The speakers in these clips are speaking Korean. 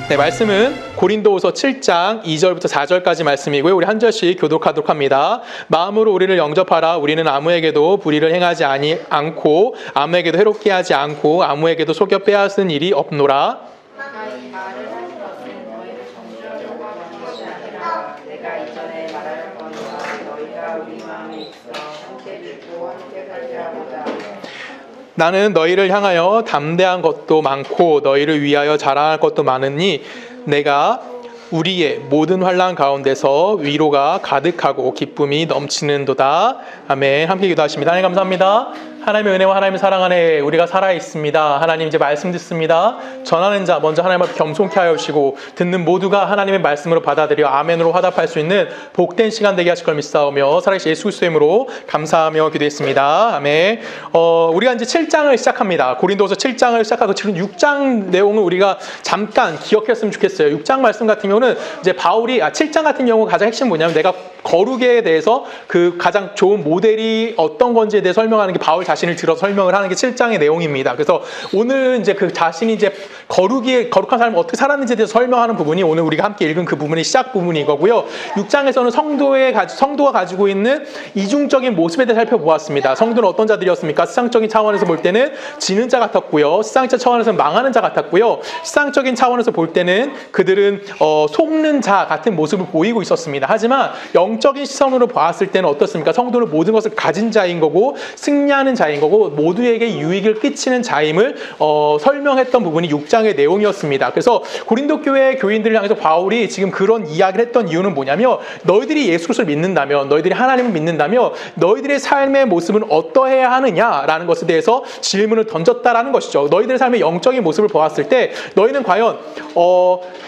네, 말씀은 고린도후서 7장 2절부터 4절까지 말씀이고요. 우리 한 절씩 교독하도록 합니다. 마음으로 우리를 영접하라. 우리는 아무에게도 불의를 행하지 않고 아무에게도 해롭게 하지 않고 아무에게도 속여 빼앗은 일이 없노라. 내가 이 말을 하는 것은 너희를 정죄하려고 하는 것이 아니라 내가 이전에 말하였거니와 너희가 우리 마음에 있어 함께 믿고 함께 살게 하고자. 나는 너희를 향하여 담대한 것도 많고 너희를 위하여 자랑할 것도 많으니 내가 우리의 모든 환난 가운데서 위로가 가득하고 기쁨이 넘치는도다. 아멘. 함께 기도하십니다. 하나님 감사합니다. 하나님의 은혜와 하나님의 사랑 안에 우리가 살아있습니다. 하나님 이제 말씀 듣습니다. 전하는 자 먼저 하나님 앞에 겸손케 하여 주시고 듣는 모두가 하나님의 말씀으로 받아들여 아멘으로 화답할 수 있는 복된 시간 되게 하실 걸 믿사오며 살아계신 예수 그리스도의 이름으로 감사하며 기도했습니다. 아멘. 우리가 이제 7장을 시작합니다. 고린도서 7장을 시작하고 지금 6장 내용을 우리가 잠깐 기억했으면 좋겠어요. 6장 말씀 같은 경우는 이제 바울이 7장 같은 경우 가장 핵심 뭐냐면 내가 거룩에 대해서 그 가장 좋은 모델이 어떤 건지에 대해 설명하는 게 바울 자신을 들어서 설명을 하는 게 7장의 내용입니다. 그래서 오늘 이제 그 자신이 이제 거룩한 삶을 어떻게 살았는지에 대해서 설명하는 부분이 오늘 우리가 함께 읽은 그 부분의 시작 부분이 이거고요. 6장에서는 성도가 가지고 있는 이중적인 모습에 대해 살펴보았습니다. 성도는 어떤 자들이었습니까? 세상적인 차원에서 볼 때는 지는 자 같았고요. 세상적 차원에서 망하는 자 같았고요. 세상적인 차원에서 볼 때는 그들은 속는 자 같은 모습을 보이고 있었습니다. 하지만 영적인 시선으로 보았을 때는 어떻습니까? 성도는 모든 것을 가진 자인 거고 승리하는 자인 거고 모두에게 유익을 끼치는 자임을 설명했던 부분이 6장의 내용이었습니다. 그래서 고린도 교회 교인들을 향해서 바울이 지금 그런 이야기를 했던 이유는 뭐냐면 너희들이 예수 그리스도를 믿는다면 너희들이 하나님을 믿는다면 너희들의 삶의 모습은 어떠해야 하느냐라는 것에 대해서 질문을 던졌다라는 것이죠. 너희들의 삶의 영적인 모습을 보았을 때 너희는 과연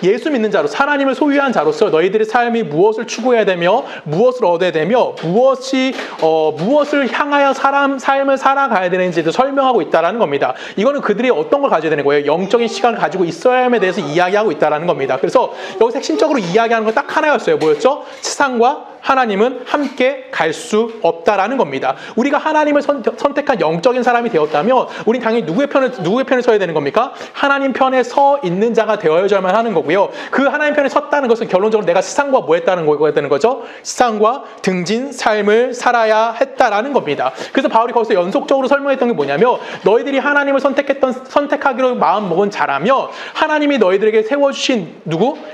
예수 믿는 자로서 하나님을 소유한 자로서 너희들의 삶이 무엇을 추구해야 되며 무엇을 얻어야 되며 무엇을 향하여 삶을 살아가야 되는지도 설명하고 있다는 겁니다. 이거는 그들이 어떤 걸 가져야 되는 거예요? 영적인 시간을 가지고 있어야 함에 대해서 이야기하고 있다는 겁니다. 그래서 여기서 핵심적으로 이야기하는 건 딱 하나였어요. 뭐였죠? 세상과 하나님은 함께 갈 수 없다라는 겁니다. 우리가 하나님을 선택한 영적인 사람이 되었다면 우린 당연히 누구의 편에 서야 되는 겁니까? 하나님 편에 서 있는 자가 되어야만 하는 거고요. 그 하나님 편에 섰다는 것은 결론적으로 내가 세상과 뭐 했다는 거가 되는 거죠? 세상과 등진 삶을 살아야 했다라는 겁니다. 그래서 바울이 거기서 연속적으로 설명했던 게 뭐냐면 너희들이 하나님을 선택하기로 마음 먹은 자라면 하나님이 너희들에게 세워주신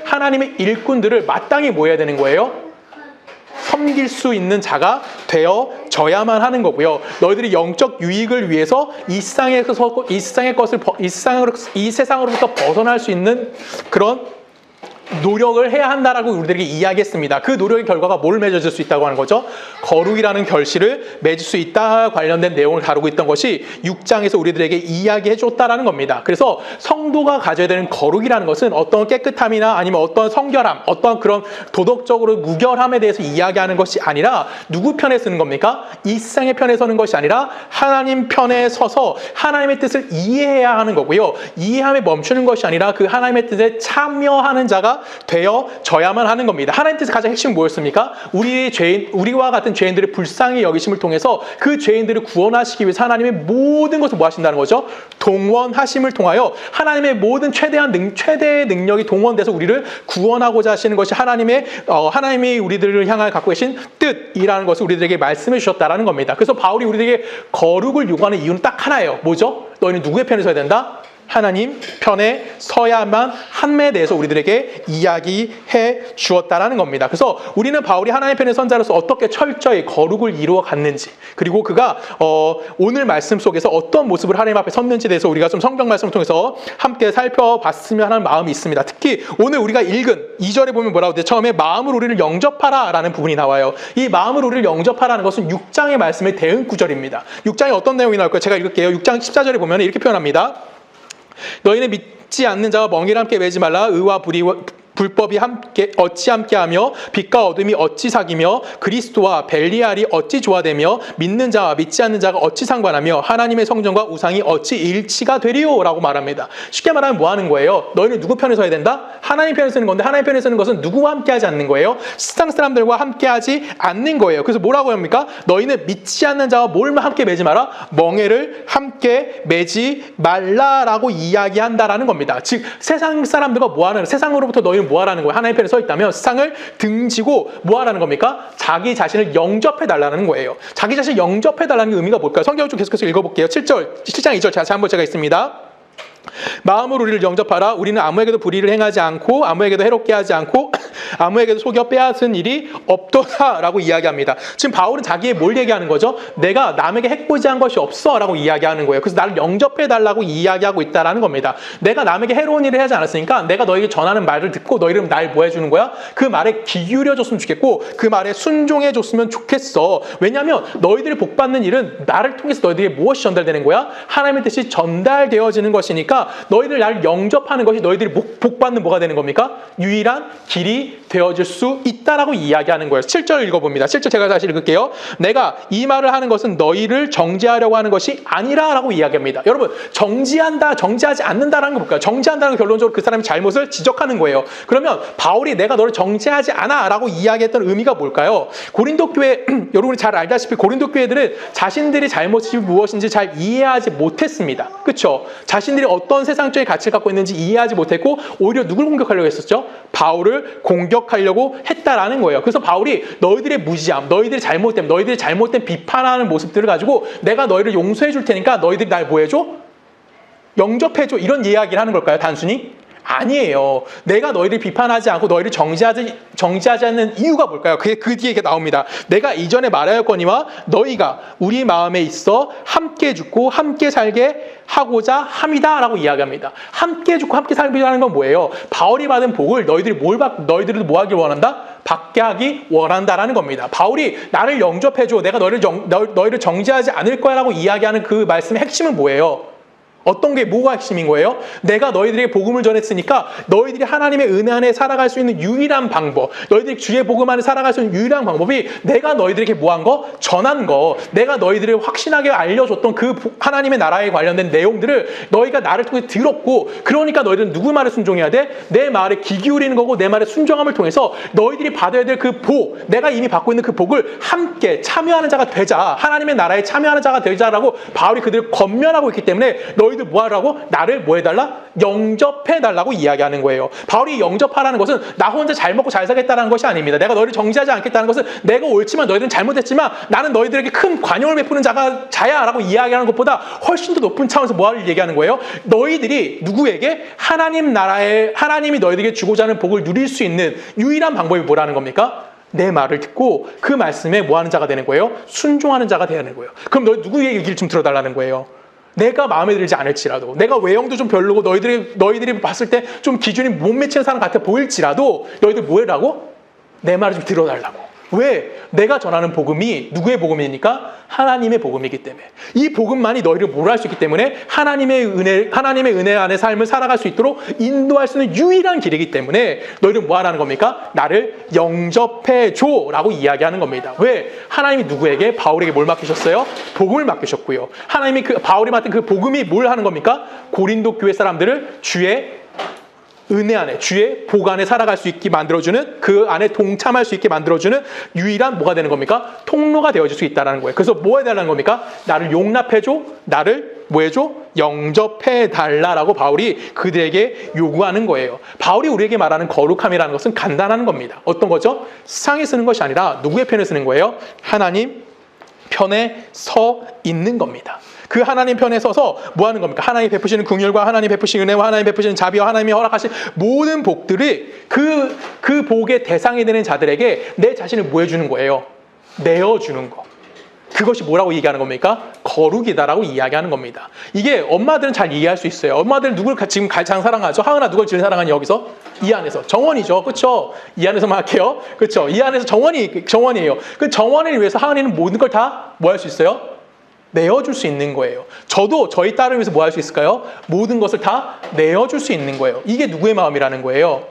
하나님의 일꾼들을 마땅히 뭐 해야 되는 거예요? 섬길 수 있는 자가 되어져야만 하는 거고요. 너희들이 영적 유익을 위해서 이 세상으로부터 벗어날 수 있는 그런 노력을 해야 한다라고 우리들에게 이야기했습니다. 그 노력의 결과가 뭘 맺어줄 수 있다고 하는 거죠? 거룩이라는 결실을 맺을 수 있다 관련된 내용을 다루고 있던 것이 6장에서 우리들에게 이야기해 줬다라는 겁니다. 그래서 성도가 가져야 되는 거룩이라는 것은 어떤 깨끗함이나 아니면 어떤 성결함, 어떤 그런 도덕적으로 무결함에 대해서 이야기하는 것이 아니라 누구 편에 서는 겁니까? 이 세상의 편에 서는 것이 아니라 하나님 편에 서서 하나님의 뜻을 이해해야 하는 거고요. 이해함에 멈추는 것이 아니라 그 하나님의 뜻에 참여하는 자가 되어져야만 하는 겁니다. 하나님 뜻의 가장 핵심은 뭐였습니까? 우리와 같은 죄인들의 불쌍히 여기심을 통해서 그 죄인들을 구원하시기 위해서 하나님의 모든 것을 뭐 하신다는 거죠? 동원하심을 통하여 하나님의 모든 최대의 능력이 동원돼서 우리를 구원하고자 하시는 것이 하나님이 우리들을 향하여 갖고 계신 뜻이라는 것을 우리들에게 말씀해 주셨다라는 겁니다. 그래서 바울이 우리들에게 거룩을 요구하는 이유는 딱 하나예요. 뭐죠? 너희는 누구의 편에 서야 된다? 하나님 편에 서야만 함에 대해서 우리들에게 이야기해 주었다라는 겁니다. 그래서 우리는 바울이 하나님 편에 선 자로서 어떻게 철저히 거룩을 이루어 갔는지, 그리고 그가 오늘 말씀 속에서 어떤 모습을 하나님 앞에 섰는지에 대해서 우리가 좀 성경 말씀을 통해서 함께 살펴봤으면 하는 마음이 있습니다. 특히 오늘 우리가 읽은 2절에 보면 뭐라고 돼요? 처음에 마음으로 우리를 영접하라 라는 부분이 나와요. 이 마음으로 우리를 영접하라는 것은 6장의 말씀의 대응 구절입니다. 6장에 어떤 내용이 나올까요? 제가 읽을게요. 6장 14절에 보면 이렇게 표현합니다. 너희는 믿지 않는 자와 멍에를 함께 매지 말라. 의와 불법이 어찌 함께하며 빛과 어둠이 어찌 사귀며 그리스도와 벨리알이 어찌 조화되며 믿는 자와 믿지 않는 자가 어찌 상관하며 하나님의 성전과 우상이 어찌 일치가 되리요 라고 말합니다. 쉽게 말하면 뭐 하는 거예요? 너희는 누구 편에 서야 된다? 하나님 편에 서는 건데 하나님 편에 서는 것은 누구와 함께하지 않는 거예요? 세상 사람들과 함께하지 않는 거예요. 그래서 뭐라고 합니까? 너희는 믿지 않는 자와 뭘 함께 매지 마라? 멍에를 함께 매지 말라라고 이야기한다라는 겁니다. 즉 세상 사람들과 뭐 하는, 세상으로부터 너희는 뭐 하라는 거예요? 하나님 편에 서 있다면 세상을 등지고 뭐 하라는 겁니까? 자기 자신을 영접해 달라는 거예요. 자기 자신을 영접해 달라는 게 의미가 뭘까요? 성경을 좀 계속해서 읽어볼게요. 7장 2절 다시 한번 제가 있습니다. 마음으로 우리를 영접하라. 우리는 아무에게도 불의를 행하지 않고 아무에게도 해롭게 하지 않고 아무에게도 속여 빼앗은 일이 없도다라고 이야기합니다. 지금 바울은 자기의 뭘 얘기하는 거죠? 내가 남에게 해코지한 것이 없어라고 이야기하는 거예요. 그래서 나를 영접해달라고 이야기하고 있다라는 겁니다. 내가 남에게 해로운 일을 하지 않았으니까 내가 너에게 전하는 말을 듣고 너희는 날 뭐 해주는 거야? 그 말에 귀 기울여줬으면 좋겠고 그 말에 순종해줬으면 좋겠어. 왜냐하면 너희들이 복받는 일은 나를 통해서 너희들에게 무엇이 전달되는 거야? 하나님의 뜻이 전달되어지는 것이니까 너희들 나를 영접하는 것이 너희들이 복받는 뭐가 되는 겁니까? 유일한 길이 되어질 수 있다라고 이야기하는 거예요. 7절 읽어봅니다. 7절 제가 다시 읽을게요. 내가 이 말을 하는 것은 너희를 정죄하려고 하는 것이 아니라라고 이야기합니다. 여러분 정죄한다, 정죄하지 않는다라는 거 볼까요? 정죄한다는 건 결론적으로 그 사람의 잘못을 지적하는 거예요. 그러면 바울이 내가 너를 정죄하지 않아 라고 이야기했던 의미가 뭘까요? 고린도 교회 여러분이 잘 알다시피 고린도 교회들은 자신들이 잘못이 무엇인지 잘 이해하지 못했습니다. 그렇죠? 자신들이 어떤 세상적인 가치를 갖고 있는지 이해하지 못했고 오히려 누굴 공격하려고 했었죠? 바울을 공격하려고 했다라는 거예요. 그래서 바울이 너희들의 무지함, 너희들이 잘못된 비판하는 모습들을 가지고 내가 너희를 용서해 줄 테니까 너희들이 날 뭐 해줘? 영접해줘. 이런 이야기를 하는 걸까요? 단순히? 아니에요. 내가 너희를 비판하지 않고 너희를 정죄하지 않는 이유가 뭘까요? 그게 그 뒤에 나옵니다. 내가 이전에 말하였거니와 너희가 우리 마음에 있어 함께 죽고 함께 살게 하고자 함이다 라고 이야기합니다. 함께 죽고 함께 살기라는 건 뭐예요? 바울이 받은 복을 너희들도 뭐 하길 원한다? 받게 하기 원한다라는 겁니다. 바울이 나를 영접해줘. 내가 너희를 정죄하지 않을 거야 라고 이야기하는 그 말씀의 핵심은 뭐예요? 어떤 게 뭐가 핵심인 거예요? 내가 너희들에게 복음을 전했으니까 너희들이 하나님의 은혜 안에 살아갈 수 있는 유일한 방법, 너희들이 주의 복음 안에 살아갈 수 있는 유일한 방법이 내가 너희들에게 뭐 한 거? 전한 거. 내가 너희들을 확신하게 알려줬던 그 하나님의 나라에 관련된 내용들을 너희가 나를 통해 들었고 그러니까 너희들은 누구 말에 순종해야 돼? 내 말에 귀 기울이는 거고 내 말에 순종함을 통해서 너희들이 받아야 될 그 복, 내가 이미 받고 있는 그 복을 함께 참여하는 자가 되자. 하나님의 나라에 참여하는 자가 되자라고 바울이 그들을 권면하고 있기 때문에 너희들 뭐 하라고? 나를 뭐 해달라? 영접해달라고 이야기하는 거예요. 바울이 영접하라는 것은 나 혼자 잘 먹고 잘 살겠다는 것이 아닙니다. 내가 너희를 정죄하지 않겠다는 것은 내가 옳지만 너희들은 잘못했지만 나는 너희들에게 큰 관용을 베푸는 자야 라고 이야기하는 것보다 훨씬 더 높은 차원에서 뭐를 얘기하는 거예요? 너희들이 누구에게? 하나님 나라에 하나님이 너희들에게 주고자 하는 복을 누릴 수 있는 유일한 방법이 뭐라는 겁니까? 내 말을 듣고 그 말씀에 뭐 하는 자가 되는 거예요? 순종하는 자가 되는 거예요. 그럼 누구의 얘기를 좀 들어달라는 거예요? 내가 마음에 들지 않을지라도, 내가 외형도 좀 별로고 너희들이 봤을 때 좀 기준이 못 미치는 사람 같아 보일지라도 너희들 뭐 해라고? 내 말을 좀 들어달라고. 왜? 내가 전하는 복음이 누구의 복음이니까? 하나님의 복음이기 때문에. 이 복음만이 너희를 뭘 할 수 있기 때문에 하나님의 은혜 안에 삶을 살아갈 수 있도록 인도할 수 있는 유일한 길이기 때문에 너희는 뭐 하라는 겁니까? 나를 영접해줘 라고 이야기하는 겁니다. 왜? 하나님이 누구에게? 바울에게 뭘 맡기셨어요? 복음을 맡기셨고요. 하나님이 바울이 맡은 그 복음이 뭘 하는 겁니까? 고린도 교회 사람들을 주의 은혜 안에, 주의 복 안에 살아갈 수 있게 만들어주는, 그 안에 동참할 수 있게 만들어주는 유일한 뭐가 되는 겁니까? 통로가 되어질 수 있다는 거예요. 그래서 뭐 해달라는 겁니까? 나를 용납해줘, 나를 뭐 해줘? 영접해달라라고 바울이 그들에게 요구하는 거예요. 바울이 우리에게 말하는 거룩함이라는 것은 간단한 겁니다. 어떤 거죠? 세상에 쓰는 것이 아니라 누구의 편에 쓰는 거예요? 하나님 편에 서 있는 겁니다. 그 하나님 편에 서서 뭐 하는 겁니까? 하나님이 베푸시는 긍휼과 하나님이 베푸시는 은혜와 하나님이 베푸시는 자비와 하나님이 허락하신 모든 복들이 그 복의 대상이 되는 자들에게 내 자신을 뭐 해주는 거예요? 내어주는 거. 그것이 뭐라고 얘기하는 겁니까? 거룩이다라고 이야기하는 겁니다. 이게 엄마들은 잘 이해할 수 있어요. 엄마들은 누굴 지금 가장 사랑하죠? 하은아 누굴 제일 사랑하니 여기서? 이 안에서. 정원이죠. 그렇죠? 이 안에서만 할게요. 그렇죠? 이 안에서 정원이에요. 그 정원을 위해서 하은이는 모든 걸 다 뭐 할 수 있어요? 내어줄 수 있는 거예요. 저도 저희 딸을 위해서 뭐 할 수 있을까요? 모든 것을 다 내어줄 수 있는 거예요. 이게 누구의 마음이라는 거예요?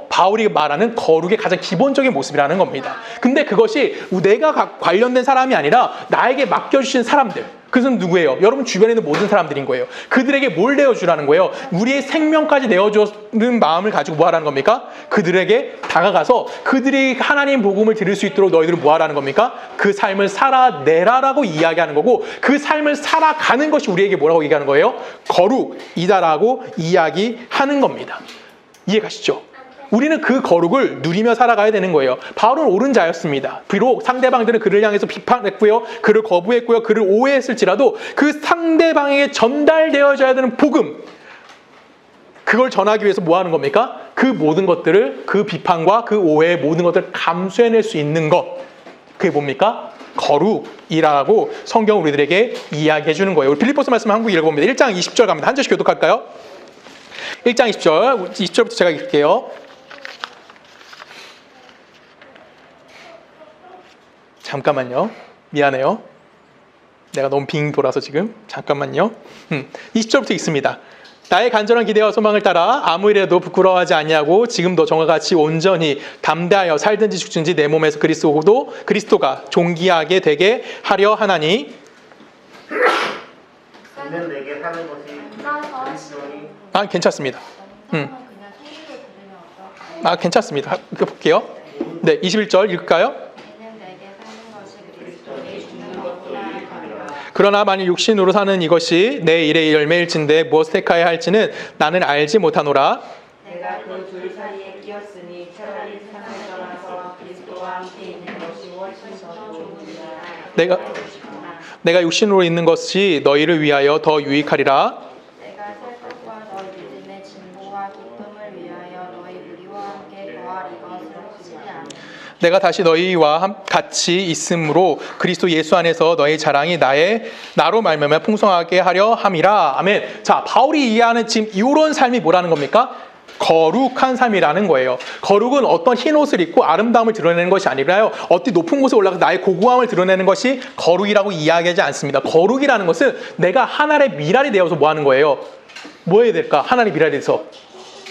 바울이 말하는 거룩의 가장 기본적인 모습이라는 겁니다. 근데 그것이 내가 관련된 사람이 아니라 나에게 맡겨주신 사람들, 그것은 누구예요? 여러분 주변에 있는 모든 사람들인 거예요. 그들에게 뭘 내어주라는 거예요? 우리의 생명까지 내어주는 마음을 가지고 뭐 하라는 겁니까? 그들에게 다가가서 그들이 하나님 복음을 들을 수 있도록 너희들은 뭐 하라는 겁니까? 그 삶을 살아내라라고 이야기하는 거고, 그 삶을 살아가는 것이 우리에게 뭐라고 얘기하는 거예요? 거룩이다라고 이야기하는 겁니다. 이해가시죠? 우리는 그 거룩을 누리며 살아가야 되는 거예요. 바울은 옳은 자였습니다. 비록 상대방들은 그를 향해서 비판했고요, 그를 거부했고요, 그를 오해했을지라도 그 상대방에게 전달되어져야 되는 복음, 그걸 전하기 위해서 뭐 하는 겁니까? 그 모든 것들을, 그 비판과 그 오해의 모든 것들을 감수해낼 수 있는 것, 그게 뭡니까? 거룩이라고 성경 우리들에게 이야기해 주는 거예요. 우리 빌립보서 말씀 한번 읽어봅니다. 1장 20절 갑니다. 한 절씩 교독할까요? 1장 20절, 20절부터 제가 읽을게요. 잠깐만요. 미안해요. 내가 너무 빙 돌아서 지금. 잠깐만요. 20절부터 읽습니다. 나의 간절한 기대와 소망을 따라 아무 일에도 부끄러워하지 아니하고 지금도 정과 같이 온전히 담대하여 살든지 죽든지 내 몸에서 그리스도가 존귀하게 되게 하려 하나니. 있는 내게 사는 것이 그리스도니. 괜찮습니다. 괜찮습니다. 볼게요. 네, 21절 읽을까요? 그러나 만일 육신으로 사는 이것이 내 일의 열매일진데 무엇을 택하여야 할지는 나는 알지 못하노라. 내가 그 둘 사이에 끼었으니 차라리 세상을 떠나서 그리스도와 함께 있는 것이 훨씬 더 좋으리라. 내가 육신으로 있는 것이 너희를 위하여 더 유익하리라. 내가 살 것과 너희 믿음의 진보와 기쁨을 위하여 너희 무리와 함께 더할 이것을 확실히 아니. 내가 다시 너희와 같이 있으므로 그리스도 예수 안에서 너희 자랑이 나로 말미암아 풍성하게 하려 함이라. 아멘. 자, 바울이 이해하는 지금 이런 삶이 뭐라는 겁니까? 거룩한 삶이라는 거예요. 거룩은 어떤 흰 옷을 입고 아름다움을 드러내는 것이 아니라요, 어디 높은 곳에 올라가서 나의 고고함을 드러내는 것이 거룩이라고 이야기하지 않습니다. 거룩이라는 것은 내가 하나님의 미랄이 되어서 뭐 하는 거예요? 뭐 해야 될까? 하나님의 미랄이 돼서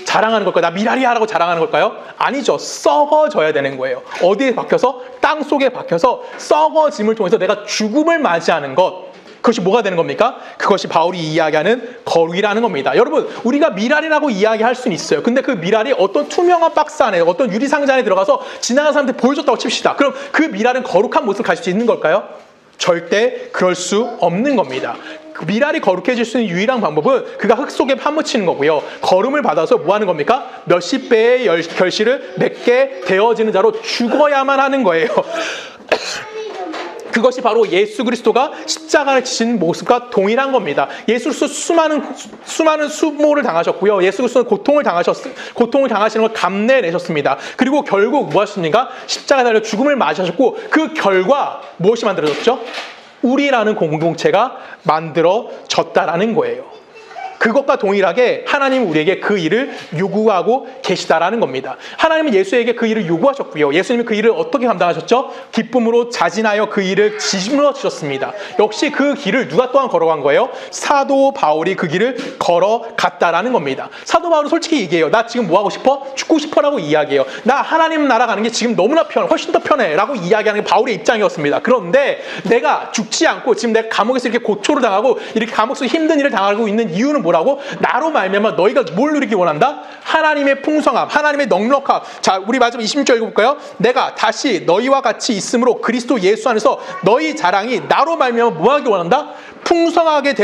자랑하는 걸까요? 나 미랄이야 라고 자랑하는 걸까요? 아니죠. 썩어져야 되는 거예요. 어디에 박혀서? 땅 속에 박혀서 썩어짐을 통해서 내가 죽음을 맞이하는 것, 그것이 뭐가 되는 겁니까? 그것이 바울이 이야기하는 거룩이라는 겁니다. 여러분, 우리가 미랄이라고 이야기할 수는 있어요. 근데 그 미랄이 어떤 투명한 박스 안에, 어떤 유리상자 안에 들어가서 지나가는 사람한테 보여줬다고 칩시다. 그럼 그 미랄은 거룩한 모습을 가질 수 있는 걸까요? 절대 그럴 수 없는 겁니다. 그 미랄이 거룩해질 수 있는 유일한 방법은 그가 흙 속에 파묻히는 거고요, 거름을 받아서 뭐 하는 겁니까? 몇십 배의 결실을 맺게 되어지는 자로 죽어야만 하는 거예요. 그것이 바로 예수 그리스도가 십자가를 지신 모습과 동일한 겁니다. 예수 그리스도 수많은 수모를 당하셨고요, 예수 그리스도는 고통을 당하시는 걸 감내내셨습니다. 그리고 결국 뭐 하셨습니까? 십자가에 달려 죽음을 맞이하셨고, 그 결과 무엇이 만들어졌죠? 우리라는 공동체가 만들어졌다라는 거예요. 그것과 동일하게 하나님은 우리에게 그 일을 요구하고 계시다라는 겁니다. 하나님은 예수에게 그 일을 요구하셨고요, 예수님은 그 일을 어떻게 감당하셨죠? 기쁨으로 자진하여 그 일을 짊어 주셨습니다. 역시 그 길을 누가 또한 걸어간 거예요? 사도 바울이 그 길을 걸어갔다라는 겁니다. 사도 바울은 솔직히 얘기해요. 나 지금 뭐 하고 싶어? 죽고 싶어라고 이야기해요. 나 하나님 나라 가는 게 지금 너무나 편해, 훨씬 더 편해 라고 이야기하는 게 바울의 입장이었습니다. 그런데 내가 죽지 않고 지금 내가 감옥에서 이렇게 고초를 당하고 이렇게 감옥에서 힘든 일을 당하고 있는 이유는 뭐라고? 나로 말미암아 너희가 뭘 누리기 원한다? 하나님의 풍성함, 하나님의 넉넉함. 자, 우리 마지막 26절 읽어볼까요? 내가 다시 너희와 같이 있으므로 그리스도 예수 안에서 너희 자랑이 나로 말미암아 뭐 하기 원한다? 풍성하게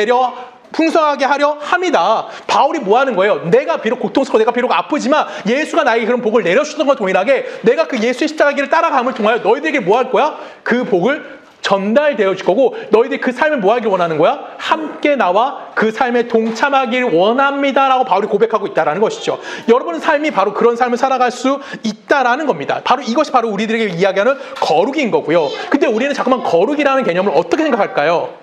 하려 함이다. 바울이 뭐 하는 거예요? 내가 비록 고통스럽고 내가 비록 아프지만 예수가 나에게 그런 복을 내려주셨던 것과 동일하게 내가 그 예수의 십자가 길을 따라감을 통하여 너희들에게 뭐 할 거야? 그 복을 전달되어 줄 거고, 너희들이 그 삶을 뭐 하길 원하는 거야? 함께 나와 그 삶에 동참하길 원합니다 라고 바울이 고백하고 있다는 것이죠. 여러분의 삶이 바로 그런 삶을 살아갈 수 있다라는 겁니다. 바로 이것이 바로 우리들에게 이야기하는 거룩인 거고요. 근데 우리는 자꾸만 거룩이라는 개념을 어떻게 생각할까요?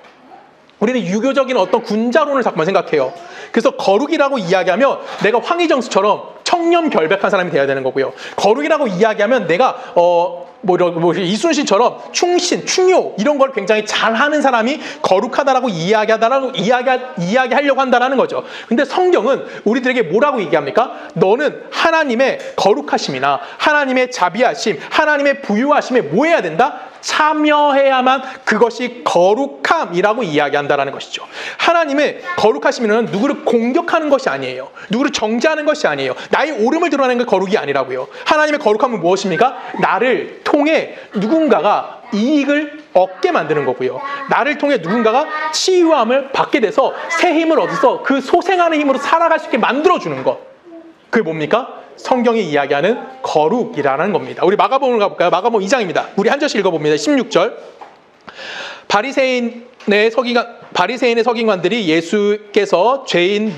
우리는 유교적인 어떤 군자론을 자꾸만 생각해요. 그래서 거룩이라고 이야기하면 내가 황희정수처럼 청렴 결백한 사람이 돼야 되는 거고요. 거룩이라고 이야기하면 내가 이순신처럼 충신, 충효 이런 걸 굉장히 잘하는 사람이 거룩하다라고 이야기하려고 한다라는 거죠. 근데 성경은 우리들에게 뭐라고 얘기합니까? 너는 하나님의 거룩하심이나 하나님의 자비하심, 하나님의 부유하심에 뭐 해야 된다? 참여해야만 그것이 거룩함이라고 이야기한다라는 것이죠. 하나님의 거룩하심은 누구를 공격하는 것이 아니에요. 누구를 정죄하는 것이 아니에요. 나의 옳음을 드러내는 게 거룩이 아니라고요. 하나님의 거룩함은 무엇입니까? 나를 통해 누군가가 이익을 얻게 만드는 거고요. 나를 통해 누군가가 치유함을 받게 돼서 새 힘을 얻어서 그 소생하는 힘으로 살아갈 수 있게 만들어주는 것. 그게 뭡니까? 성경이 이야기하는 거룩이라는 겁니다. 우리 마가복음을 가볼까요? 마가복음 2장입니다. 우리 한 절씩 읽어봅니다. 16절. 바리새인의 서기관들이 예수께서 죄인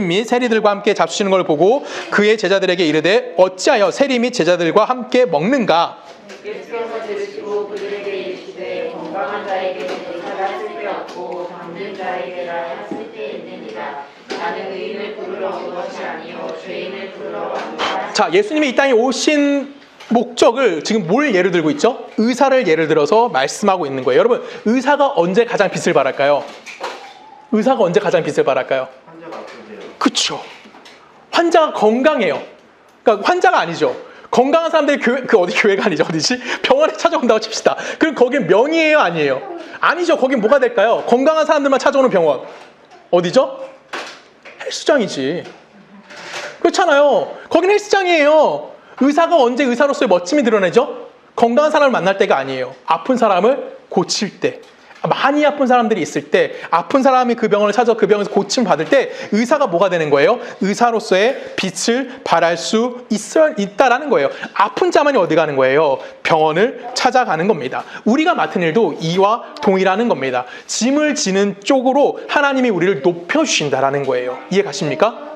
및 세리들과 함께 잡수시는 걸 보고 그의 제자들에게 이르되 어찌하여 세리 및 제자들과 함께 먹는가? 예수께서 들으시고 그들에게 이르시되 건강한 자에게는 의사가 쓸데없고 병든 자에게라 쓸데있느니라. 나는 의인을 부르러 온 것이 아니요 죄인을 부르러 왔노라. 자, 예수님이 이 땅에 오신 목적을 지금 뭘 예를 들고 있죠? 의사를 예를 들어서 말씀하고 있는 거예요. 여러분, 의사가 언제 가장 빛을 발할까요? 의사가 언제 가장 빛을 발할까요? 환자가 아프세요. 그렇죠. 환자가 건강해요. 그러니까 환자가 아니죠. 건강한 사람들이 교회가 아니죠. 어디지? 병원에 찾아온다고 칩시다. 그럼 거긴 명의예요? 아니에요? 아니죠. 거긴 뭐가 될까요? 건강한 사람들만 찾아오는 병원. 어디죠? 헬스장이지. 그렇잖아요. 거긴 헬스장이에요. 의사가 언제 의사로서의 멋짐이 드러내죠? 건강한 사람을 만날 때가 아니에요. 아픈 사람을 고칠 때. 많이 아픈 사람들이 있을 때, 아픈 사람이 그 병원을 찾아 그 병원에서 고침 받을 때 의사가 뭐가 되는 거예요? 의사로서의 빛을 발할 수 있다라는 거예요. 아픈 자만이 어디 가는 거예요? 병원을 찾아가는 겁니다. 우리가 맡은 일도 이와 동일하는 겁니다. 짐을 지는 쪽으로 하나님이 우리를 높여주신다라는 거예요. 이해 가십니까?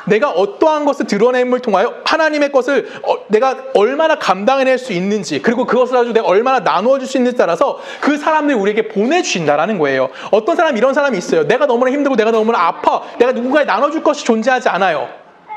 내가 어떠한 것을 드러냄을 통하여 하나님의 것을 내가 얼마나 감당해낼 수 있는지, 그리고 그것을 가지고 내가 얼마나 나누어 줄 수 있는지에 따라서 그 사람들이 우리에게 보내주신다라는 거예요. 어떤 사람 이런 사람이 있어요. 내가 너무나 힘들고 내가 너무나 아파. 내가 누군가에 나눠줄 것이 존재하지 않아요.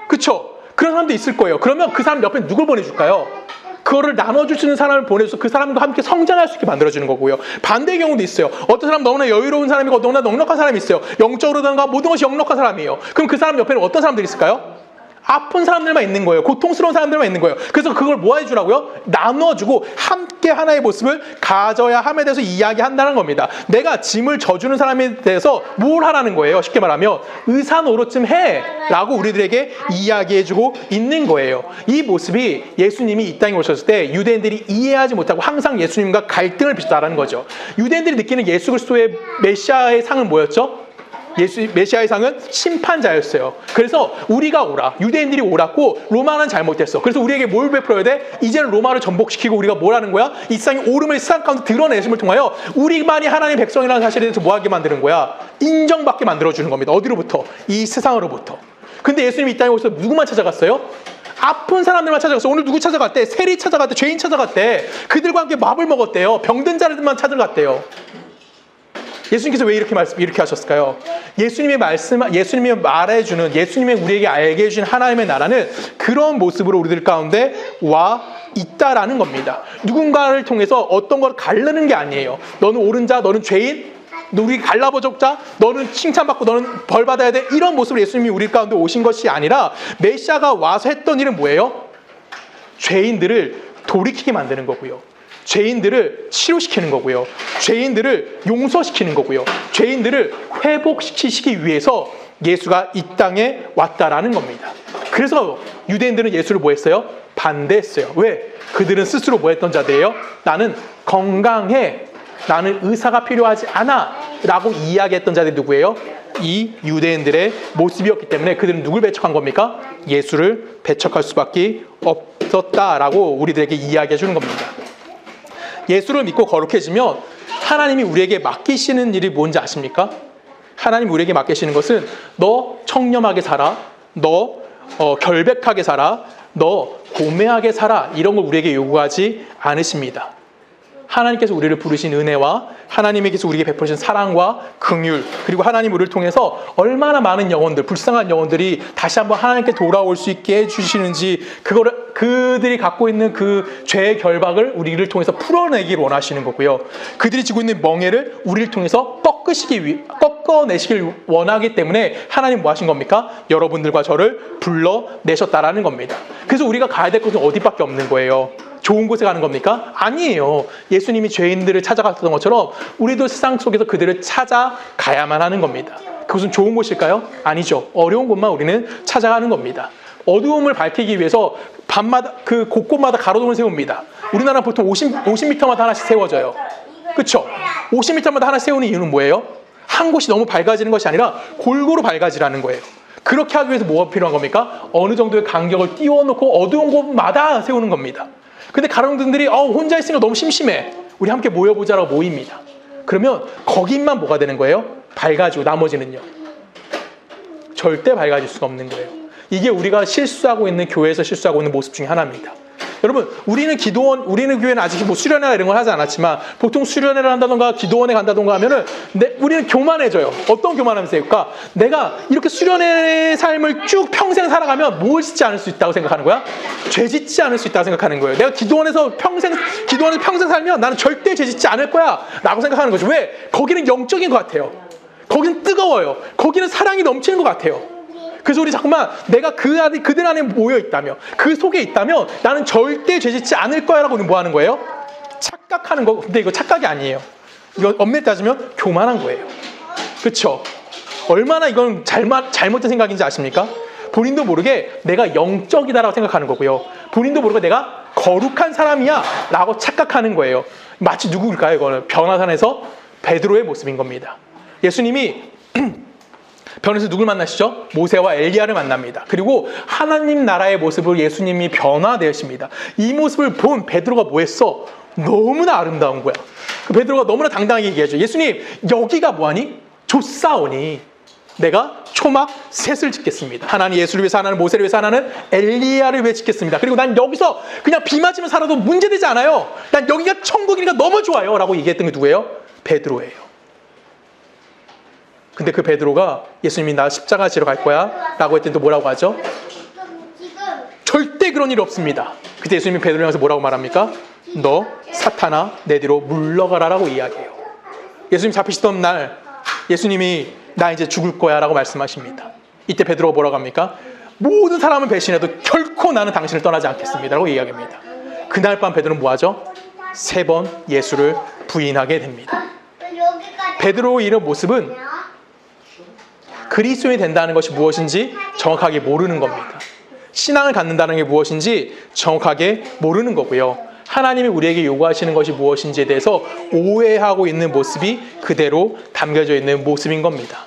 그렇죠? 그런 사람도 있을 거예요. 그러면 그 사람 옆에 누굴 보내줄까요? 그거를 나눠줄 수 있는 사람을 보내줘서 그 사람과 함께 성장할 수 있게 만들어주는 거고요. 반대의 경우도 있어요. 어떤 사람 너무나 여유로운 사람이고 너무나 넉넉한 사람이 있어요. 영적으로든가 모든 것이 넉넉한 사람이에요. 그럼 그 사람 옆에는 어떤 사람들이 있을까요? 아픈 사람들만 있는 거예요. 고통스러운 사람들만 있는 거예요. 그래서 그걸 뭐 해주라고요? 나눠주고 함께 하나의 모습을 가져야 함에 대해서 이야기한다는 겁니다. 내가 짐을 져주는 사람에 대해서 뭘 하라는 거예요? 쉽게 말하면 의사 노릇 좀 해라고 우리들에게 이야기해주고 있는 거예요. 이 모습이 예수님이 이 땅에 오셨을 때 유대인들이 이해하지 못하고 항상 예수님과 갈등을 빚었다는 거죠. 유대인들이 느끼는 예수 그리스도의 메시아의 상은 뭐였죠? 메시아의 상은 심판자였어요. 그래서 우리가 오라, 유대인들이 옳았고 로마는 잘못됐어. 그래서 우리에게 뭘 베풀어야 돼? 이제는 로마를 전복시키고 우리가 뭘 하는 거야? 이 세상의 옳음을 세상 가운데 드러내심을 통하여 우리만이 하나님의 백성이라는 사실에 대해서 뭐 하게 만드는 거야? 인정받게 만들어주는 겁니다. 어디로부터? 이 세상으로부터. 근데 예수님이 이 땅에 오셔서 누구만 찾아갔어요? 아픈 사람들만 찾아갔어. 오늘 누구 찾아갔대? 세리 찾아갔대? 죄인 찾아갔대? 그들과 함께 밥을 먹었대요. 병든 자들만 찾아갔대요. 예수님께서 왜 이렇게 하셨을까요? 예수님이 말해주는, 예수님이 우리에게 알게 해주신 하나님의 나라는 그런 모습으로 우리들 가운데 와 있다라는 겁니다. 누군가를 통해서 어떤 걸 가르는 게 아니에요. 너는 옳은 자, 너는 죄인, 우리 갈라버적자, 너는 칭찬받고 너는 벌받아야 돼. 이런 모습으로 예수님이 우리 가운데 오신 것이 아니라 메시아가 와서 했던 일은 뭐예요? 죄인들을 돌이키게 만드는 거고요. 죄인들을 치료시키는 거고요. 죄인들을 용서시키는 거고요. 죄인들을 회복시키시기 위해서 예수가 이 땅에 왔다라는 겁니다. 그래서 유대인들은 예수를 뭐 했어요? 반대했어요. 왜? 그들은 스스로 뭐 했던 자들이에요? 나는 건강해. 나는 의사가 필요하지 않아. 라고 이야기했던 자들이 누구예요? 이 유대인들의 모습이었기 때문에 그들은 누굴 배척한 겁니까? 예수를 배척할 수밖에 없었다라고 우리들에게 이야기해 주는 겁니다. 예수를 믿고 거룩해지면 하나님이 우리에게 맡기시는 일이 뭔지 아십니까? 하나님이 우리에게 맡기시는 것은 너 청렴하게 살아, 너 결백하게 살아, 너 고매하게 살아, 이런 걸 우리에게 요구하지 않으십니다. 하나님께서 우리를 부르신 은혜와 하나님께서 우리에게 베푸신 사랑과 긍휼, 그리고 하나님 우리를 통해서 얼마나 많은 영혼들, 불쌍한 영혼들이 다시 한번 하나님께 돌아올 수 있게 해주시는지, 그거를 그들이 갖고 있는 그 죄의 결박을 우리를 통해서 풀어내기를 원하시는 거고요. 그들이 지고 있는 멍에를 우리를 통해서 꺾어내시길 원하기 때문에 하나님 뭐 하신 겁니까? 여러분들과 저를 불러내셨다라는 겁니다. 그래서 우리가 가야 될 곳은 어디밖에 없는 거예요? 좋은 곳에 가는 겁니까? 아니에요. 예수님이 죄인들을 찾아갔던 것처럼 우리도 세상 속에서 그들을 찾아가야만 하는 겁니다. 그것은 좋은 곳일까요? 아니죠. 어려운 곳만 우리는 찾아가는 겁니다. 어두움을 밝히기 위해서 밤마다 그 곳곳마다 가로등을 세웁니다. 우리나라 보통 50m마다 하나씩 세워져요. 그렇죠? 50m마다 하나 세우는 이유는 뭐예요? 한 곳이 너무 밝아지는 것이 아니라 골고루 밝아지라는 거예요. 그렇게 하기 위해서 뭐가 필요한 겁니까? 어느 정도의 간격을 띄워놓고 어두운 곳마다 세우는 겁니다. 근데 가로등들이 혼자 있으니까 너무 심심해. 우리 함께 모여보자라고 모입니다. 그러면 거기만 뭐가 되는 거예요? 밝아지고 나머지는요? 절대 밝아질 수가 없는 거예요. 이게 우리가 실수하고 있는, 교회에서 실수하고 있는 모습 중에 하나입니다. 여러분, 우리는 교회는 아직 뭐 수련회나 이런 걸 하지 않았지만 보통 수련회를 한다던가 기도원에 간다던가 하면은 우리는 교만해져요. 어떤 교만하면서 될까? 내가 이렇게 수련회 삶을 쭉 평생 살아가면 뭘 짓지 않을 수 있다고 생각하는 거야? 죄 짓지 않을 수 있다고 생각하는 거예요. 내가 기도원에서 평생 살면 나는 절대 죄 짓지 않을 거야 라고 생각하는 거죠. 왜? 거기는 영적인 것 같아요. 거기는 뜨거워요. 거기는 사랑이 넘치는 것 같아요. 그래서 우리 잠깐만, 내가 그들 안에 모여 있다며, 그 속에 있다면 나는 절대 죄짓지 않을 거야 라고 뭐 하는 거예요? 착각하는 거. 근데 이거 착각이 아니에요. 이거 엄밀히 따지면 교만한 거예요. 그렇죠? 얼마나 이건 잘못된 생각인지 아십니까? 본인도 모르게 내가 영적이다라고 생각하는 거고요. 본인도 모르게 내가 거룩한 사람이야 라고 착각하는 거예요. 마치 누구일까요? 이거는 변화산에서 베드로의 모습인 겁니다. 예수님이 변에서 누굴 만나시죠? 모세와 엘리야를 만납니다. 그리고 하나님 나라의 모습으로 예수님이 변화되십니다. 이 모습을 본 베드로가 뭐 했어? 너무나 아름다운 거야. 그 베드로가 너무나 당당하게 얘기하죠. 예수님, 여기가 뭐하니? 좋사오니 내가 초막 셋을 짓겠습니다. 하나는 예수를 위해서 하나는 모세를 위해서 하나는 엘리야를 위해 짓겠습니다. 그리고 난 여기서 그냥 비 맞으면 살아도 문제되지 않아요. 난 여기가 천국이니까 너무 좋아요 라고 얘기했던 게 누구예요? 베드로예요. 근데 그 베드로가 예수님이 나 십자가 지러 갈 거야 라고 했더니 또 뭐라고 하죠? 절대 그런 일 없습니다. 그때 예수님이 베드로를 향해서 뭐라고 말합니까? 너 사탄아 내 뒤로 물러가라 라고 이야기해요. 예수님 잡히시던 날 예수님이 나 이제 죽을 거야 라고 말씀하십니다. 이때 베드로가 뭐라고 합니까? 모든 사람을 배신해도 결코 나는 당신을 떠나지 않겠습니다 라고 이야기합니다. 그날 밤 베드로는 뭐하죠? 3번 예수를 부인하게 됩니다. 베드로의 이런 모습은 그리스도인이 된다는 것이 무엇인지 정확하게 모르는 겁니다. 신앙을 갖는다는 게 무엇인지 정확하게 모르는 거고요. 하나님이 우리에게 요구하시는 것이 무엇인지에 대해서 오해하고 있는 모습이 그대로 담겨져 있는 모습인 겁니다.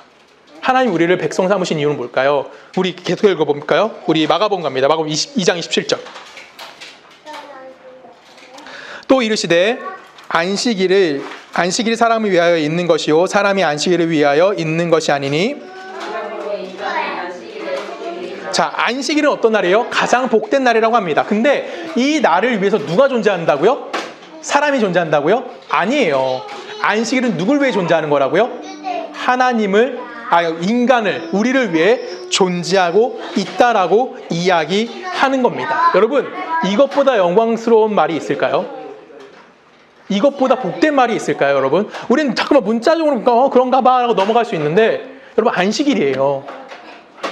하나님 우리를 백성 삼으신 이유는 뭘까요? 우리 계속 읽어볼까요? 우리 마가복음 갑니다. 마가복음 2장 27절. 또 이르시되 안식일이 사람을 위하여 있는 것이요 사람이 안식일을 위하여 있는 것이 아니니. 자, 안식일은 어떤 날이에요? 가장 복된 날이라고 합니다. 근데 이 날을 위해서 누가 존재한다고요? 사람이 존재한다고요? 아니에요. 안식일은 누굴 위해 존재하는 거라고요? 인간을, 우리를 위해 존재하고 있다라고 이야기하는 겁니다. 여러분, 이것보다 영광스러운 말이 있을까요? 이것보다 복된 말이 있을까요, 여러분? 우리는 잠깐만 문자적으로 그런가 봐 라고 넘어갈 수 있는데, 여러분, 안식일이에요.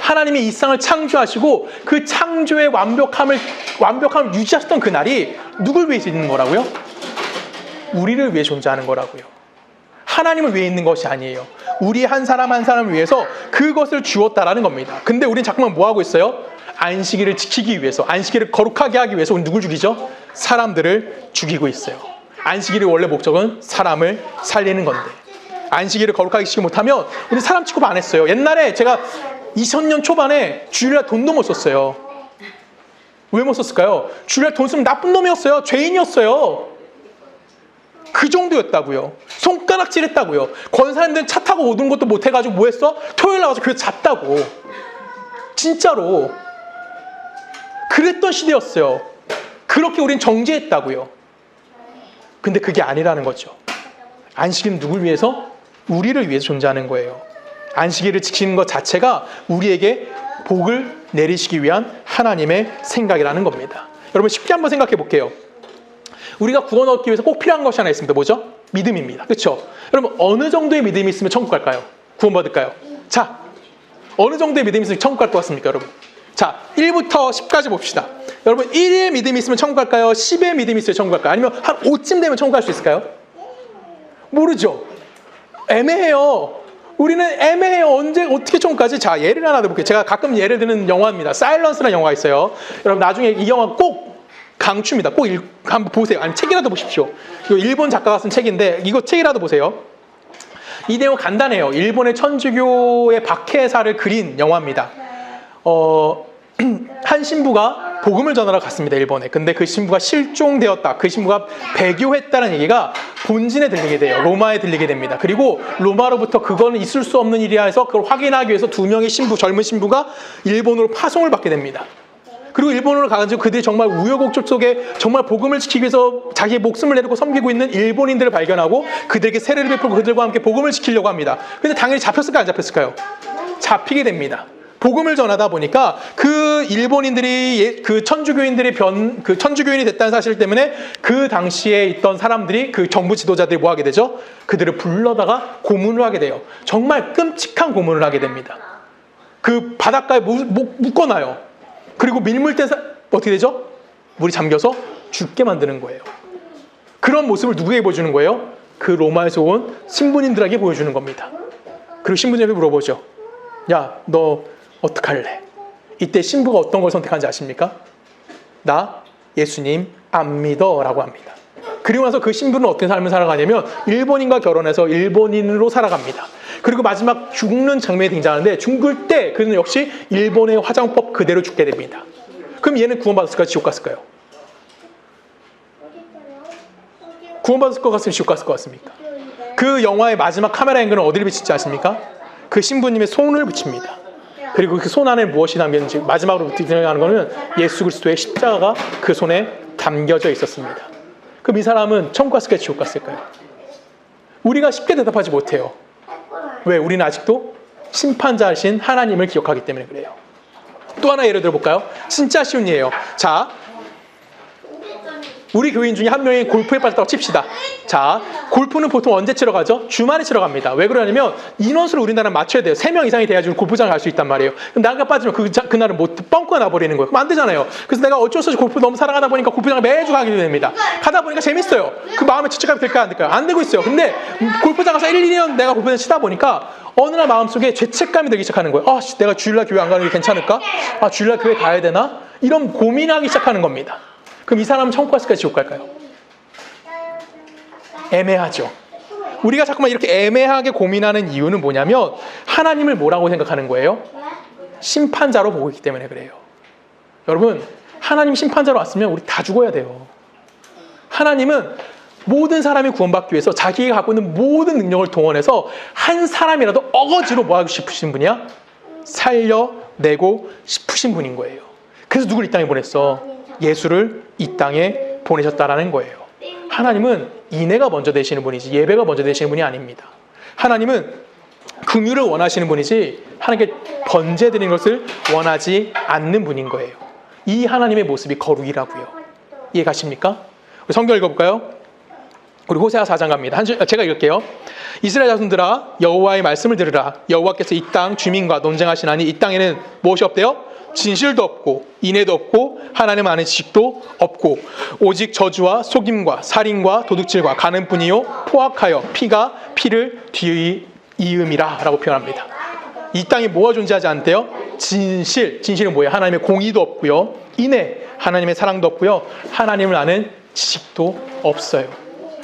하나님이 이 세상을 창조하시고 그 창조의 완벽함을 유지하셨던 그 날이 누굴 위해서 있는 거라고요? 우리를 위해 존재하는 거라고요. 하나님을 위해 있는 것이 아니에요. 우리 한 사람 한 사람을 위해서 그것을 주었다라는 겁니다. 근데 우린 잠깐만 뭐 하고 있어요? 안식일을 지키기 위해서, 안식일을 거룩하게 하기 위해서 우리 누굴 죽이죠? 사람들을 죽이고 있어요. 안식일의 원래 목적은 사람을 살리는 건데, 안식일을 거룩하게 지키지 못하면 우리 사람 취급 안 했어요. 옛날에 제가 2000년 초반에 주일날 돈도 못 썼어요. 왜 못 썼을까요? 주일날 돈 쓰면 나쁜 놈이었어요. 죄인이었어요. 그 정도였다고요. 손가락질 했다고요. 권사님들은 차 타고 오는 것도 못 해가지고 뭐 했어? 토요일 나가서 교회 잤다고. 진짜로. 그랬던 시대였어요. 그렇게 우린 정죄했다고요. 근데 그게 아니라는 거죠. 안식일은 누굴 위해서? 우리를 위해서 존재하는 거예요. 안식일을 지키는 것 자체가 우리에게 복을 내리시기 위한 하나님의 생각이라는 겁니다. 여러분 쉽게 한번 생각해 볼게요. 우리가 구원 얻기 위해서 꼭 필요한 것이 하나 있습니다. 뭐죠? 믿음입니다. 그렇죠? 여러분 어느 정도의 믿음이 있으면 천국 갈까요? 구원 받을까요? 자, 어느 정도의 믿음이 있으면 천국 갈 것 같습니까, 여러분? 자, 1부터 10까지 봅시다. 여러분 1의 믿음이 있으면 천국 갈까요? 10의 믿음이 있으면 천국 갈까요? 아니면 한 5쯤 되면 천국 갈 수 있을까요? 모르죠. 애매해요. 우리는 애매해요. 언제 어떻게 천국 가지? 자, 예를 하나 들어볼게요. 제가 가끔 예를 드는 영화입니다. 사일런스라는 영화가 있어요. 여러분 나중에 이 영화 꼭 강추입니다. 꼭 한번 보세요. 아니 책이라도 보십시오. 이거 일본 작가가 쓴 책인데 이거 책이라도 보세요. 이 내용 간단해요. 일본의 천주교의 박해사를 그린 영화입니다. 한 신부가 복음을 전하러 갔습니다. 일본에. 근데 그 신부가 실종되었다. 그 신부가 배교했다는 얘기가 본진에 들리게 돼요. 로마에 들리게 됩니다. 그리고 로마로부터 그거는 있을 수 없는 일이야 해서 그걸 확인하기 위해서 두 명의 젊은 신부가 일본으로 파송을 받게 됩니다. 그리고 일본으로 가가지고 그들이 정말 우여곡절 속에 정말 복음을 지키기 위해서 자기의 목숨을 내놓고 섬기고 있는 일본인들을 발견하고 그들에게 세례를 베풀고 그들과 함께 복음을 지키려고 합니다. 근데 당연히 잡혔을까요? 안 잡혔을까요? 잡히게 됩니다. 복음을 전하다 보니까 그 일본인들이 그 천주교인들이 그 천주교인이 됐다는 사실 때문에 그 당시에 있던 사람들이 그 정부 지도자들이 뭐 하게 되죠? 그들을 불러다가 고문을 하게 돼요. 정말 끔찍한 고문을 하게 됩니다. 그 바닷가에 묶어놔요. 그리고 밀물대 어떻게 되죠? 물이 잠겨서 죽게 만드는 거예요. 그런 모습을 누구에게 보여주는 거예요? 그 로마에서 온 신부님들에게 보여주는 겁니다. 그리고 신부님에게 물어보죠. 야, 너 어떡할래? 이때 신부가 어떤 걸 선택하는지 아십니까? 나 예수님 안 믿어 라고 합니다. 그리고 나서 그 신부는 어떤 삶을 살아가냐면 일본인과 결혼해서 일본인으로 살아갑니다. 그리고 마지막 죽는 장면이 등장하는데 죽을 때 그는 역시 일본의 화장법 그대로 죽게 됩니다. 그럼 얘는 구원받았을까요? 지옥 갔을까요? 구원받았을 것 같으면 지옥 갔을 것 같습니까? 그 영화의 마지막 카메라 앵글은 어디를 비칠지 아십니까? 그 신부님의 손을 비칩니다. 그리고 그 손 안에 무엇이 담겼는지 마지막으로 등장하는 것은 예수 그리스도의 십자가가 그 손에 담겨져 있었습니다. 그럼 이 사람은 천국 갔을까요? 지옥 갔을까요? 우리가 쉽게 대답하지 못해요. 왜? 우리는 아직도 심판자이신 하나님을 기억하기 때문에 그래요. 또 하나 예를 들어볼까요? 진짜 쉬운 예예요. 자, 우리 교인 중에 한 명이 골프에 빠졌다고 칩시다. 자, 골프는 보통 언제 치러 가죠? 주말에 치러 갑니다. 왜 그러냐면 인원수를 우리나라는 맞춰야 돼요. 3명 이상이 돼야지 골프장을 갈 수 있단 말이에요. 그럼 나가 빠지면 그날은 못 뻥커 나버리는 거예요. 그럼 안 되잖아요. 그래서 내가 어쩔 수 없이 골프 너무 사랑하다 보니까 골프장을 매주 가게 됩니다. 가다 보니까 재밌어요. 그 마음에 집착하면 될까요? 안 될까요? 안 되고 있어요. 근데 골프장 가서 1, 2년 내가 골프장 치다 보니까 어느 날 마음속에 죄책감이 들기 시작하는 거예요. 내가 주일날 교회 안 가는 게 괜찮을까? 주일날 교회 가야 되나? 이런 고민하기 시작하는 겁니다. 그럼 이 사람은 천국 갔을까요? 지옥 갈까요? 애매하죠. 우리가 자꾸만 이렇게 애매하게 고민하는 이유는 뭐냐면 하나님을 뭐라고 생각하는 거예요? 심판자로 보고 있기 때문에 그래요. 여러분, 하나님 심판자로 왔으면 우리 다 죽어야 돼요. 하나님은 모든 사람이 구원받기 위해서 자기가 갖고 있는 모든 능력을 동원해서 한 사람이라도 어거지로 뭐 하고 싶으신 분이야? 살려내고 싶으신 분인 거예요. 그래서 누굴 이 땅에 보냈어? 예수를 이 땅에 보내셨다라는 거예요. 하나님은 인애가 먼저 되시는 분이지 예배가 먼저 되시는 분이 아닙니다. 하나님은 긍휼을 원하시는 분이지 하나님께 번제드리는 것을 원하지 않는 분인 거예요. 이 하나님의 모습이 거룩이라고요. 이해 가십니까? 우리 성경 읽어볼까요? 우리 호세아 4장 갑니다. 제가 읽을게요. 이스라엘 자손들아 여호와의 말씀을 들으라. 여호와께서 이 땅 주민과 논쟁하시나니 이 땅에는 무엇이 없대요? 진실도 없고 인애도 없고 하나님 아는 지식도 없고 오직 저주와 속임과 살인과 도둑질과 가는뿐이요 포악하여 피가 피를 뒤이음이라 라고 표현합니다. 이 땅에 뭐가 존재하지 않대요? 진실은 뭐예요? 하나님의 공의도 없고요 인애, 하나님의 사랑도 없고요 하나님을 아는 지식도 없어요.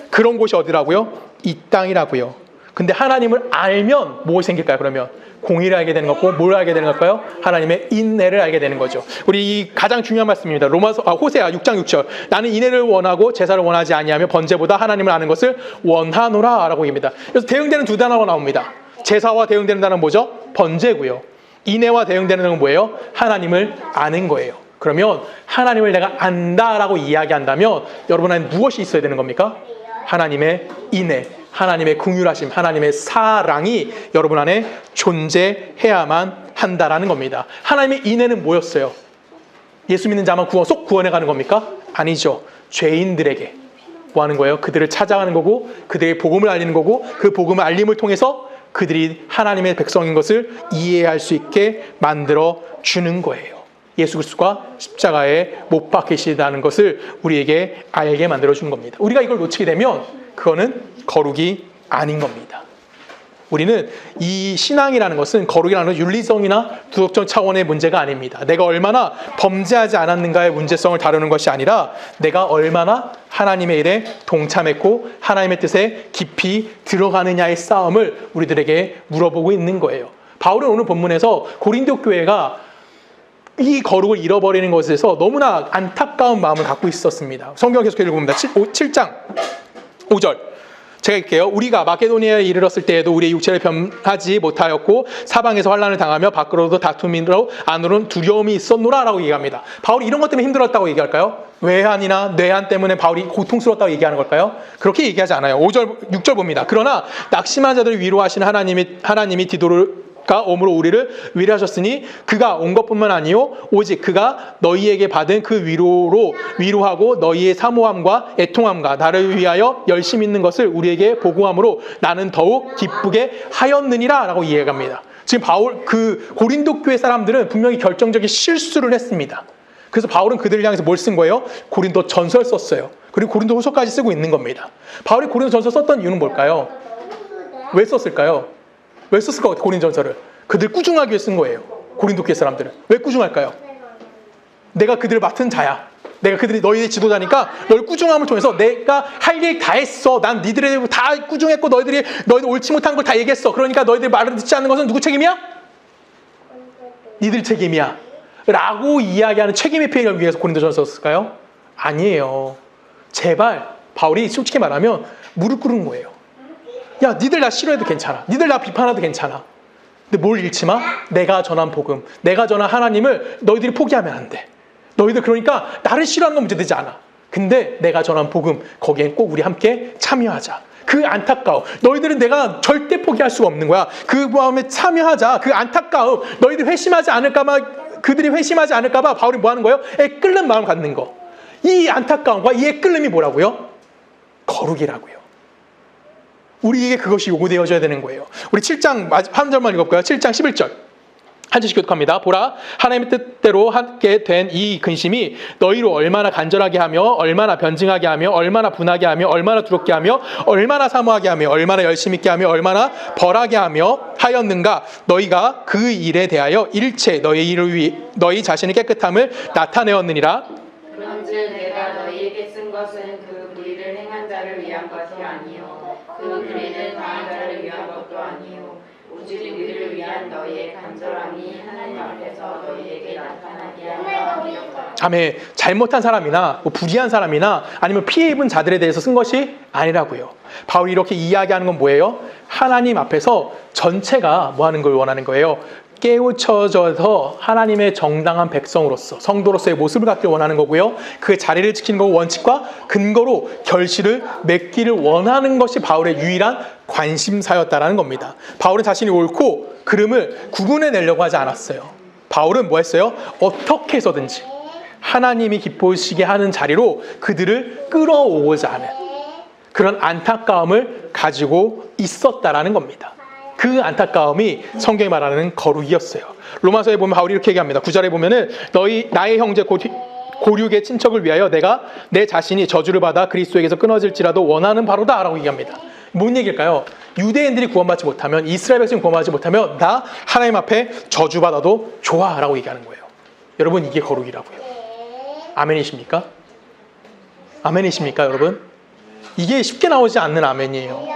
그런 곳이 어디라고요? 이 땅이라고요. 근데 하나님을 알면 무엇이 생길까요? 그러면 공의를 알게 되는 거고 뭘 알게 되는 걸까요? 하나님의 인애를 알게 되는 거죠. 우리 이 가장 중요한 말씀입니다. 호세아 6장 6절. 나는 인애를 원하고 제사를 원하지 아니하며 번제보다 하나님을 아는 것을 원하노라 라고 합니다. 그래서 대응되는 두 단어가 나옵니다. 제사와 대응되는 단어는 뭐죠? 번제고요. 인애와 대응되는 단어는 뭐예요? 하나님을 아는 거예요. 그러면 하나님을 내가 안다라고 이야기한다면 여러분 안에 무엇이 있어야 되는 겁니까? 하나님의 인애, 하나님의 긍휼하심, 하나님의 사랑이 여러분 안에 존재해야만 한다라는 겁니다. 하나님의 인애는 뭐였어요? 예수 믿는 자만 쏙 구원해 가는 겁니까? 아니죠. 죄인들에게 뭐 하는 거예요? 그들을 찾아가는 거고, 그들의 복음을 알리는 거고, 그 복음을 알림을 통해서 그들이 하나님의 백성인 것을 이해할 수 있게 만들어 주는 거예요. 예수 그리스도가 십자가에 못 박히시다는 것을 우리에게 알게 만들어 주는 겁니다. 우리가 이걸 놓치게 되면 그거는 거룩이 아닌 겁니다. 우리는 이 신앙이라는 것은, 거룩이라는 것은 윤리성이나 도덕적 차원의 문제가 아닙니다. 내가 얼마나 범죄하지 않았는가의 문제성을 다루는 것이 아니라 내가 얼마나 하나님의 일에 동참했고 하나님의 뜻에 깊이 들어가느냐의 싸움을 우리들에게 물어보고 있는 거예요. 바울은 오늘 본문에서 고린도 교회가 이 거룩을 잃어버리는 것에 대해서 너무나 안타까운 마음을 갖고 있었습니다. 성경 계속 읽어봅니다. 7장 5절 제가 읽게요. 우리가 마케도니아에 이르렀을 때에도 우리의 육체를 변하지 못하였고 사방에서 환난을 당하며 밖으로도 다툼으로 안으로는 두려움이 있었노라 라고 얘기합니다. 바울이 이런 것 때문에 힘들었다고 얘기할까요? 외환이나 뇌환 때문에 바울이 고통스러웠다고 얘기하는 걸까요? 그렇게 얘기하지 않아요. 5절, 6절 봅니다. 그러나 낙심한 자들을 위로하시는 하나님이 디도가 오므로 우리를 위로하셨으니 그가 온 것뿐만 아니요 오직 그가 너희에게 받은 그 위로로 위로하고 너희의 사모함과 애통함과 나를 위하여 열심 있는 것을 우리에게 보고함으로 나는 더욱 기쁘게 하였느니라 라고 이해합니다. 지금 바울 그 고린도 교회 사람들은 분명히 결정적인 실수를 했습니다. 그래서 바울은 그들을 향해서 뭘 쓴 거예요? 고린도 전설 썼어요. 그리고 고린도 후서까지 쓰고 있는 겁니다. 바울이 고린도 전설 썼던 이유는 뭘까요? 왜 썼을까요? 왜 썼을 것 같아요? 고린도 전설을 그들 꾸중하기 위해 쓴 거예요. 고린도 교회 사람들은 왜 꾸중할까요? 내가 그들을 맡은 자야. 내가 그들이 너희의 지도자니까 널 꾸중함을 통해서 내가 할 일 다 했어. 난 니들을 다 꾸중했고 너희들 옳지 못한 걸 다 얘기했어. 그러니까 너희들 말을 듣지 않는 것은 누구 책임이야? 니들 책임이야 라고 이야기하는 책임의 표현을 위해서 고린도 전설을 썼을까요? 아니에요. 제발 바울이 솔직히 말하면 무릎 꿇은 거예요. 야, 니들 나 싫어해도 괜찮아. 니들 나 비판해도 괜찮아. 근데 뭘 잃지 마? 내가 전한 복음, 내가 전한 하나님을 너희들이 포기하면 안 돼. 너희들 그러니까 나를 싫어하는 건 문제되지 않아. 근데 내가 전한 복음, 거기엔 꼭 우리 함께 참여하자. 그 안타까움, 너희들은 내가 절대 포기할 수가 없는 거야. 그 마음에 참여하자. 그 안타까움, 너희들 회심하지 않을까봐, 그들이 회심하지 않을까봐 바울이 뭐 하는 거예요? 애끓는 마음을 갖는 거. 이 안타까움과 이 애끓음이 뭐라고요? 거룩이라고요. 우리에게 그것이 요구되어져야 되는 거예요. 우리 7장 한 절만 읽어볼까요? 7장 11절 한 절씩 교독합니다. 보라, 하나님의 뜻대로 하게 된 이 근심이 너희로 얼마나 간절하게 하며 얼마나 변증하게 하며 얼마나 분하게 하며 얼마나 두렵게 하며 얼마나 사모하게 하며 얼마나 열심 있게 하며 얼마나 벌하게 하며 하였는가. 너희가 그 일에 대하여 일체 너희 일을 위해 너희 자신의 깨끗함을 나타내었느니라. 그런즉 내가 너희에게 쓴 것은 그 불의를 행한 자를 위한 것이 아니요 그 불의를 당한 자를 위한 것도 아니요 오직 우리를 위한 너희의 간절함이 하나님 앞에서 너희에게 나타나게 하려. 아멘. 잘못한 사람이나 불의한 사람이나 아니면 피해 입은 자들에 대해서 쓴 것이 아니라고요. 바울이 이렇게 이야기하는 건 뭐예요? 하나님 앞에서 전체가 뭐 하는 걸 원하는 거예요? 깨우쳐져서 하나님의 정당한 백성으로서 성도로서의 모습을 갖기를 원하는 거고요. 그 자리를 지키는 거 원칙과 근거로 결실을 맺기를 원하는 것이 바울의 유일한 관심사였다라는 겁니다. 바울은 자신이 옳고 그름을 구분해내려고 하지 않았어요. 바울은 뭐 했어요? 어떻게 해서든지 하나님이 기뻐하시게 하는 자리로 그들을 끌어오고자 하는 그런 안타까움을 가지고 있었다라는 겁니다. 그 안타까움이 성경이 말하는 거룩이었어요. 로마서에 보면 바울이 이렇게 얘기합니다. 9절에 보면은 나의 형제 고륙의 친척을 위하여 내가 내 자신이 저주를 받아 그리스도에게서 끊어질지라도 원하는 바로다 라고 얘기합니다. 뭔 얘기일까요? 유대인들이 구원받지 못하면, 이스라엘 백성이 구원받지 못하면 나 하나님 앞에 저주받아도 좋아 라고 얘기하는 거예요. 여러분, 이게 거룩이라고요. 아멘이십니까? 아멘이십니까 여러분? 이게 쉽게 나오지 않는 아멘이에요.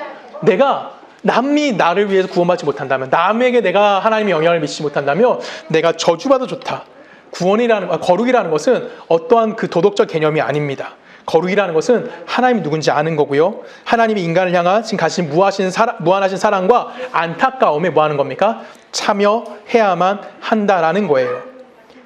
내가 남이 나를 위해서 구원받지 못한다면, 남에게 내가 하나님의 영향을 미치지 못한다면 내가 저주받아 좋다. 거룩이라는 것은 어떠한 그 도덕적 개념이 아닙니다. 거룩이라는 것은 하나님이 누군지 아는 거고요. 하나님이 인간을 향한 지금 가진 무한하신 사랑과 안타까움에 뭐 하는 겁니까? 참여해야만 한다라는 거예요.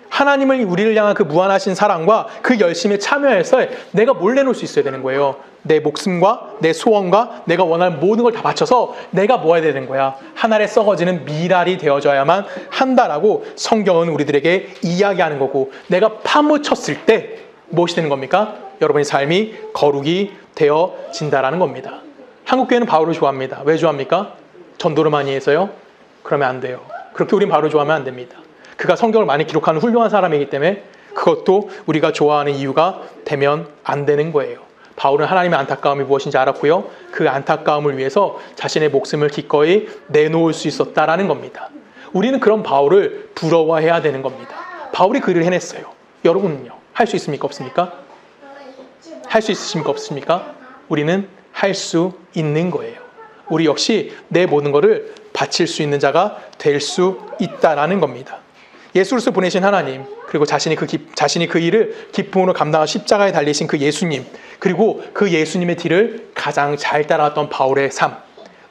하나님을 우리를 향한 그 무한하신 사랑과 그 열심에 참여해서 내가 뭘 내놓을 수 있어야 되는 거예요. 내 목숨과 내 소원과 내가 원하는 모든 걸 다 바쳐서 내가 뭐 해야 되는 거야? 하늘에 썩어지는 미랄이 되어져야만 한다라고 성경은 우리들에게 이야기하는 거고, 내가 파묻혔을 때 무엇이 되는 겁니까? 여러분의 삶이 거룩이 되어진다라는 겁니다. 한국교회는 바울을 좋아합니다. 왜 좋아합니까? 전도를 많이 해서요? 그러면 안 돼요. 그렇게 우린 바울을 좋아하면 안 됩니다. 그가 성경을 많이 기록하는 훌륭한 사람이기 때문에 그것도 우리가 좋아하는 이유가 되면 안 되는 거예요. 바울은 하나님의 안타까움이 무엇인지 알았고요. 그 안타까움을 위해서 자신의 목숨을 기꺼이 내놓을 수 있었다라는 겁니다. 우리는 그런 바울을 부러워해야 되는 겁니다. 바울이 그 일을 해냈어요. 여러분은요? 할 수 있습니까? 없습니까? 할 수 있으십니까? 없습니까? 우리는 할 수 있는 거예요. 우리 역시 내 모든 것을 바칠 수 있는 자가 될 수 있다라는 겁니다. 예수를 보내신 하나님, 그리고 자신이 그 일을 기쁨으로 감당한 십자가에 달리신 그 예수님, 그리고 그 예수님의 뒤를 가장 잘 따라왔던 바울의 삶,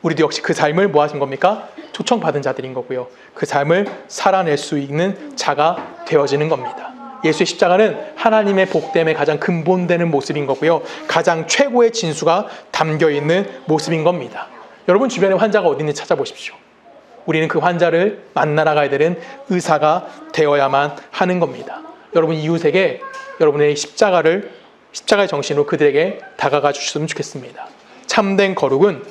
우리도 역시 그 삶을 뭐 하신 겁니까? 초청받은 자들인 거고요. 그 삶을 살아낼 수 있는 자가 되어지는 겁니다. 예수의 십자가는 하나님의 복됨의 가장 근본되는 모습인 거고요. 가장 최고의 진수가 담겨있는 모습인 겁니다. 여러분 주변에 환자가 어디 있는지 찾아보십시오. 우리는 그 환자를 만나러 가야 되는 의사가 되어야만 하는 겁니다. 여러분 이웃에게 여러분의 십자가의 정신으로 그들에게 다가가 주셨으면 좋겠습니다. 참된 거룩은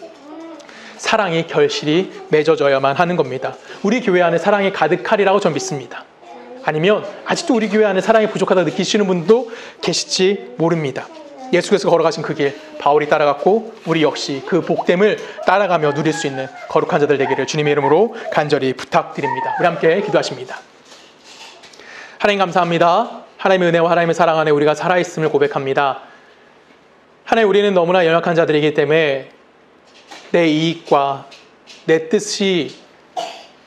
사랑이 결실이 맺어져야만 하는 겁니다. 우리 교회 안에 사랑이 가득하리라고 전 믿습니다. 아니면 아직도 우리 교회 안에 사랑이 부족하다고 느끼시는 분도 계실지 모릅니다. 예수께서 걸어가신 그 길 바울이 따라갔고, 우리 역시 그 복됨을 따라가며 누릴 수 있는 거룩한 자들 되기를 주님의 이름으로 간절히 부탁드립니다. 우리 함께 기도하십니다. 하나님 감사합니다. 하나님의 은혜와 하나님의 사랑 안에 우리가 살아있음을 고백합니다. 하나님, 우리는 너무나 연약한 자들이기 때문에 내 이익과 내 뜻이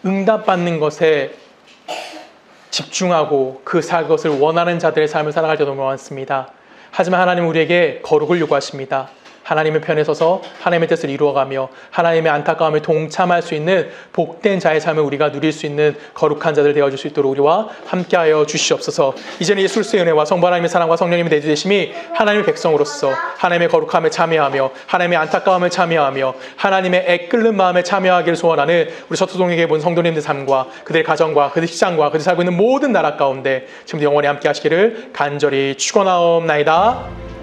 응답받는 것에 집중하고 그것을 원하는 자들의 삶을 살아갈 때 너무 많습니다. 하지만 하나님은 우리에게 거룩을 요구하십니다. 하나님의 편에 서서 하나님의 뜻을 이루어가며 하나님의 안타까움에 동참할 수 있는 복된 자의 삶을 우리가 누릴 수 있는 거룩한 자들 되어줄 수 있도록 우리와 함께하여 주시옵소서. 이제는 예수 그리스도의 은혜와 성부 하나님의 사랑과 성령님의 내주되심이 하나님의 백성으로서 하나님의 거룩함에 참여하며 하나님의 안타까움을 참여하며 하나님의 애끓는 마음에 참여하기를 소원하는 우리 서초동에게 본 성도님들 삶과 그들의 가정과 그들의 직장과 그들이 살고 있는 모든 나라 가운데 지금도 영원히 함께 하시기를 간절히 축원하옵나이다.